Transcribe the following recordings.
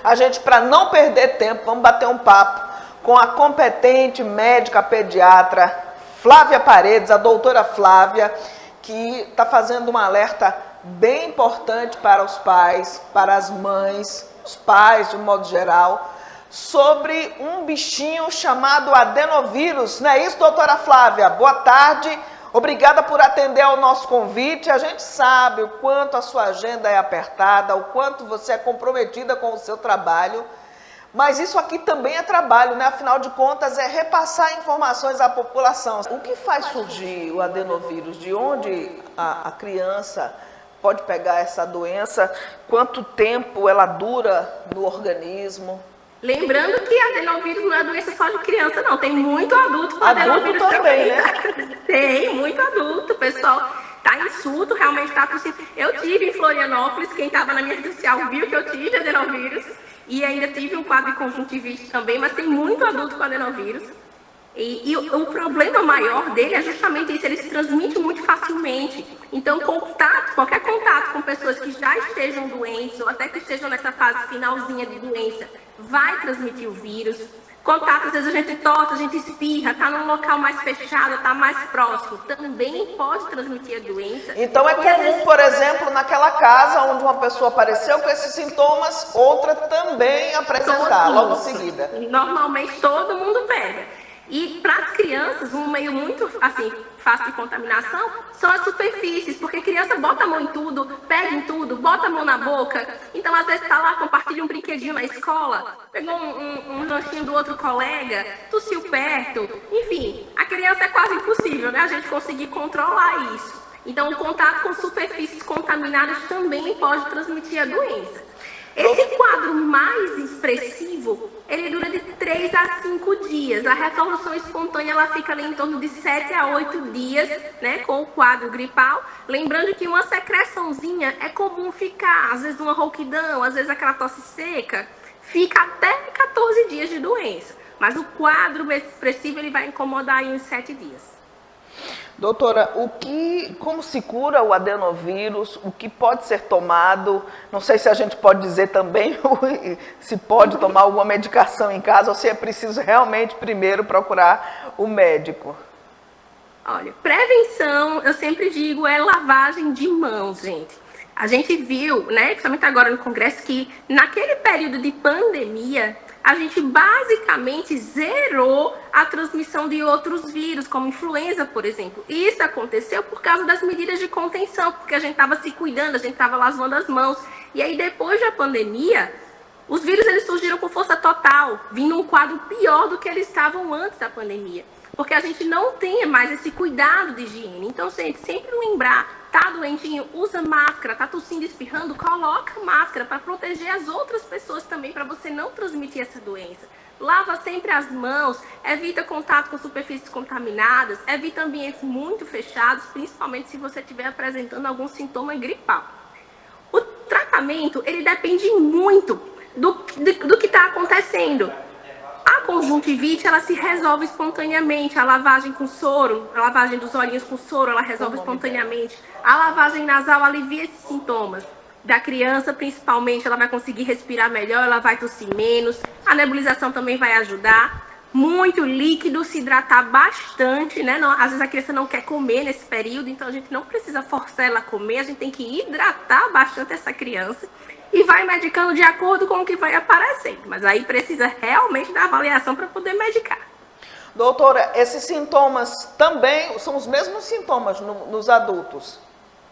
A gente, para não perder tempo, vamos bater um papo com a competente médica pediatra Flávia Paredes, a doutora Flávia, que está fazendo um alerta bem importante para os pais, para as mães, os pais de um modo geral, sobre um bichinho chamado adenovírus. Não é isso, doutora Flávia? Boa tarde. Obrigada por atender ao nosso convite. A gente sabe o quanto a sua agenda é apertada, o quanto você é comprometida com o seu trabalho, mas isso aqui também é trabalho, né? Afinal de contas, é repassar informações à população. O que faz surgir o adenovírus? De onde a criança pode pegar essa doença? Quanto tempo ela dura no organismo? Lembrando que adenovírus não é doença só de criança, não. Tem muito adulto com adenovírus também, né? Tem muito adulto. O pessoal tá em surto, realmente tá tossindo. Eu tive em Florianópolis, quem estava na minha rede social viu que eu tive adenovírus. E ainda tive um quadro de conjuntivite também, mas tem muito adulto com adenovírus. E o problema maior dele é justamente isso, ele se transmite muito facilmente. Então, qualquer contato com pessoas que já estejam doentes, ou até que estejam nessa fase finalzinha de doença, vai transmitir o vírus. Contato, às vezes a gente tosse, a gente espirra, está num local mais fechado, está mais próximo, também pode transmitir a doença. Então é comum, por exemplo, naquela casa onde uma pessoa apareceu com esses sintomas, outra também apresentar logo em seguida. Normalmente todo mundo pega. E para as crianças, um meio muito assim, fácil de contaminação são as superfícies, porque criança bota a mão em tudo, pega em tudo, bota a mão na boca. Então, às vezes, está lá, compartilha um brinquedinho na escola, pegou um lanchinho do outro colega, tossiu perto. Enfim, a criança é quase impossível, né? A gente conseguir controlar isso. Então, o contato com superfícies contaminadas também pode transmitir a doença. Esse quadro mais expressivo, ele dura de 3 a 5 dias. A resolução espontânea, ela fica ali em torno de 7 a 8 dias, né, com o quadro gripal. Lembrando que uma secreçãozinha é comum ficar, às vezes uma rouquidão, às vezes aquela tosse seca, fica até 14 dias de doença. Mas o quadro mais expressivo, ele vai incomodar em uns 7 dias. Doutora, como se cura o adenovírus? O que pode ser tomado? Não sei se a gente pode dizer também se pode tomar alguma medicação em casa ou se é preciso realmente primeiro procurar o médico. Olha, prevenção, eu sempre digo, é lavagem de mãos, gente. A gente viu, né, principalmente agora no Congresso, que naquele período de pandemia, a gente basicamente zerou a transmissão de outros vírus, como influenza, por exemplo. E isso aconteceu por causa das medidas de contenção, porque a gente estava se cuidando, a gente estava lavando as mãos. E aí, depois da pandemia, os vírus eles surgiram com força total, vindo um quadro pior do que eles estavam antes da pandemia. Porque a gente não tem mais esse cuidado de higiene. Então, gente, sempre lembrar, tá doentinho, usa máscara, tá tossindo, espirrando, coloca máscara para proteger as outras pessoas também, para você não transmitir essa doença. Lava sempre as mãos, evita contato com superfícies contaminadas, evita ambientes muito fechados, principalmente se você estiver apresentando algum sintoma gripal. O tratamento, ele depende muito do que está acontecendo. A conjuntivite, ela se resolve espontaneamente. A lavagem com soro, a lavagem dos olhinhos com soro, ela resolve espontaneamente. A lavagem nasal alivia esses sintomas. Da criança, principalmente, ela vai conseguir respirar melhor, ela vai tossir menos. A nebulização também vai ajudar. Muito líquido, se hidratar bastante, né? Não, às vezes a criança não quer comer nesse período, então a gente não precisa forçar ela a comer, a gente tem que hidratar bastante essa criança. E vai medicando de acordo com o que vai aparecendo. Mas aí precisa realmente da avaliação para poder medicar. Doutora, esses sintomas também são os mesmos sintomas nos adultos?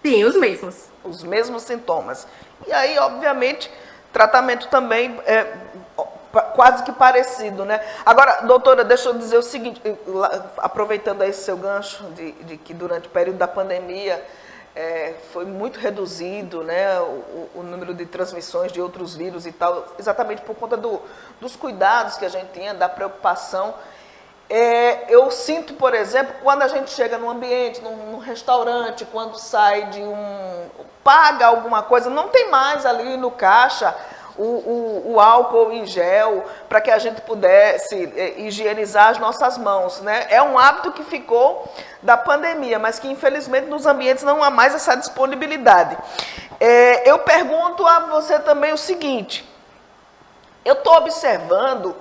Sim, os mesmos. Os mesmos sintomas. E aí, obviamente, tratamento também é quase que parecido, né? Agora, doutora, deixa eu dizer o seguinte, aproveitando esse seu gancho de que durante o período da pandemia foi muito reduzido, né, o número de transmissões de outros vírus e tal, exatamente por conta dos cuidados que a gente tinha, da preocupação. Eu sinto, por exemplo, quando a gente chega num ambiente, num restaurante, quando sai paga alguma coisa, não tem mais ali no caixa o álcool em gel para que a gente pudesse higienizar as nossas mãos, né? É um hábito que ficou da pandemia, mas que infelizmente nos ambientes não há mais essa disponibilidade. Eu pergunto a você também o seguinte: Eu estou observando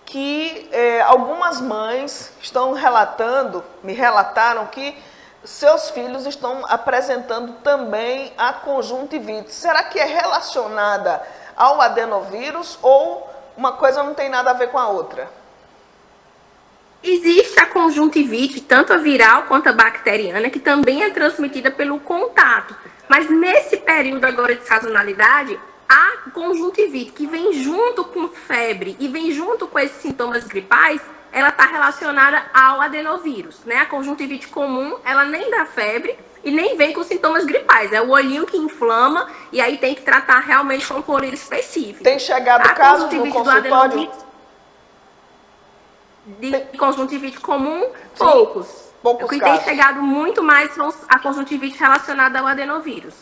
que algumas mães estão me relataram que seus filhos estão apresentando também a conjuntivite. Será que é relacionada ao adenovírus ou uma coisa não tem nada a ver com a outra? Existe a conjuntivite, tanto a viral quanto a bacteriana, que também é transmitida pelo contato. Mas nesse período agora de sazonalidade, a conjuntivite, que vem junto com febre e vem junto com esses sintomas gripais, ela está relacionada ao adenovírus, né? A conjuntivite comum, ela nem dá febre e nem vem com sintomas gripais. É o olhinho que inflama e aí tem que tratar realmente com um colírio específico. Tem chegado casos no consultório? De conjuntivite comum, poucos. Poucos o que casos. tem chegado muito mais são a conjuntivite relacionada ao adenovírus.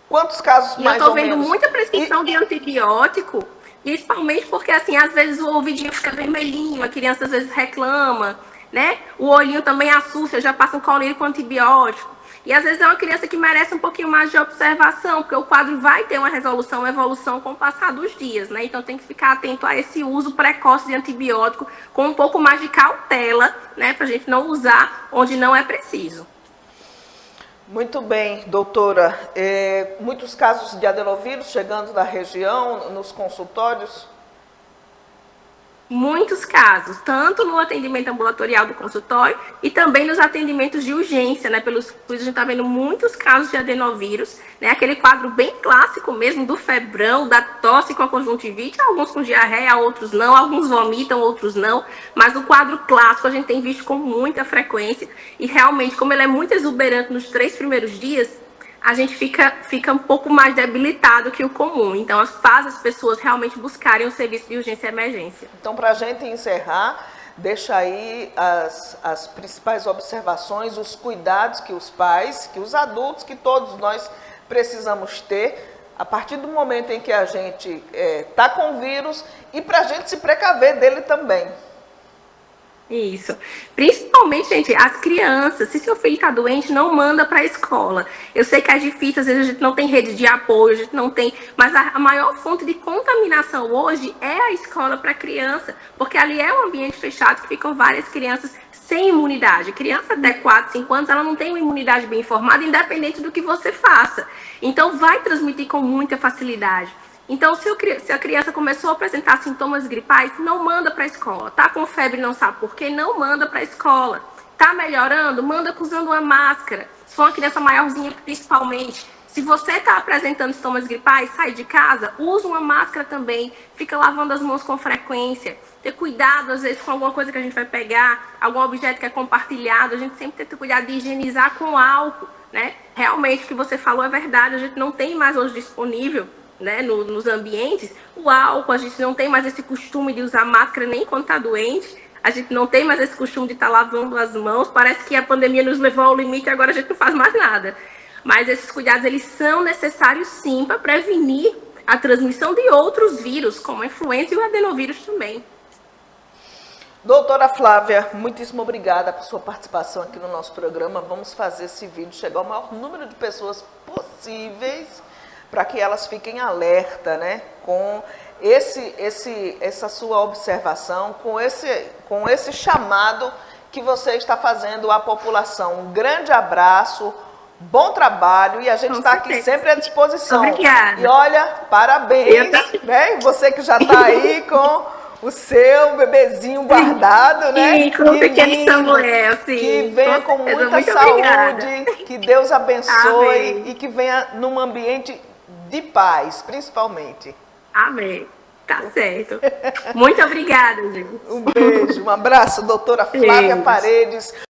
Quantos casos mais ou menos? Eu estou vendo muita prescrição de antibiótico, principalmente porque, assim, às vezes o ouvidinho fica vermelhinho, a criança às vezes reclama, né? O olhinho também assusta, já passa um colírio com antibiótico. E às vezes é uma criança que merece um pouquinho mais de observação, porque o quadro vai ter uma resolução, uma evolução com o passar dos dias, né? Então tem que ficar atento a esse uso precoce de antibiótico com um pouco mais de cautela, né? Para a gente não usar onde não é preciso. Muito bem, doutora. Muitos casos de adenovírus chegando da região, nos consultórios? Muitos casos, tanto no atendimento ambulatorial do consultório e também nos atendimentos de urgência, né? Pelos SUS, a gente está vendo muitos casos de adenovírus, né? Aquele quadro bem clássico mesmo do febrão, da tosse com a conjuntivite, alguns com diarreia, outros não, alguns vomitam, outros não, mas o quadro clássico a gente tem visto com muita frequência e realmente, como ele é muito exuberante nos 3 primeiros dias, a gente fica um pouco mais debilitado que o comum. Então, faz as pessoas realmente buscarem o serviço de urgência e emergência. Então, para a gente encerrar, deixa aí as principais observações, os cuidados que os pais, que os adultos, que todos nós precisamos ter a partir do momento em que a gente está com o vírus e para a gente se precaver dele também. Isso. Principalmente, gente, as crianças. Se seu filho está doente, não manda para a escola. Eu sei que é difícil, às vezes a gente não tem rede de apoio, a gente não tem... Mas a maior fonte de contaminação hoje é a escola para a criança, porque ali é um ambiente fechado que ficam várias crianças sem imunidade. Criança até 4, 5 anos, ela não tem uma imunidade bem formada, independente do que você faça. Então, vai transmitir com muita facilidade. Então, se a criança começou a apresentar sintomas gripais, não manda para a escola. Tá com febre, não sabe por quê? Não manda para a escola. Tá melhorando? Manda usando uma máscara. Se for uma criança maiorzinha, principalmente. Se você está apresentando sintomas gripais, sai de casa, usa uma máscara também. Fica lavando as mãos com frequência. Ter cuidado, às vezes, com alguma coisa que a gente vai pegar, algum objeto que é compartilhado. A gente sempre tem que ter cuidado de higienizar com álcool, né? Realmente, o que você falou é verdade. A gente não tem mais hoje disponível, né, nos ambientes, o álcool, a gente não tem mais esse costume de usar máscara nem quando está doente, a gente não tem mais esse costume de estar lavando as mãos, parece que a pandemia nos levou ao limite e agora a gente não faz mais nada. Mas esses cuidados, eles são necessários sim para prevenir a transmissão de outros vírus, como a influenza e o adenovírus também. Doutora Flávia, muitíssimo obrigada por sua participação aqui no nosso programa. Vamos fazer esse vídeo chegar ao maior número de pessoas possíveis, para que elas fiquem alerta, né, com essa sua observação, com esse chamado que você está fazendo à população. Um grande abraço, bom trabalho e a gente está aqui sempre à disposição. Obrigada. E olha, parabéns, né, você que já está aí com o seu bebezinho guardado, né? Sim, com o pequeno Samuel, sim. Que venha com muita saúde, que Deus abençoe. Amém. E que venha num ambiente de paz, principalmente. Amém. Tá certo. Muito obrigada, gente. Um beijo, um abraço, doutora Flávia Paredes.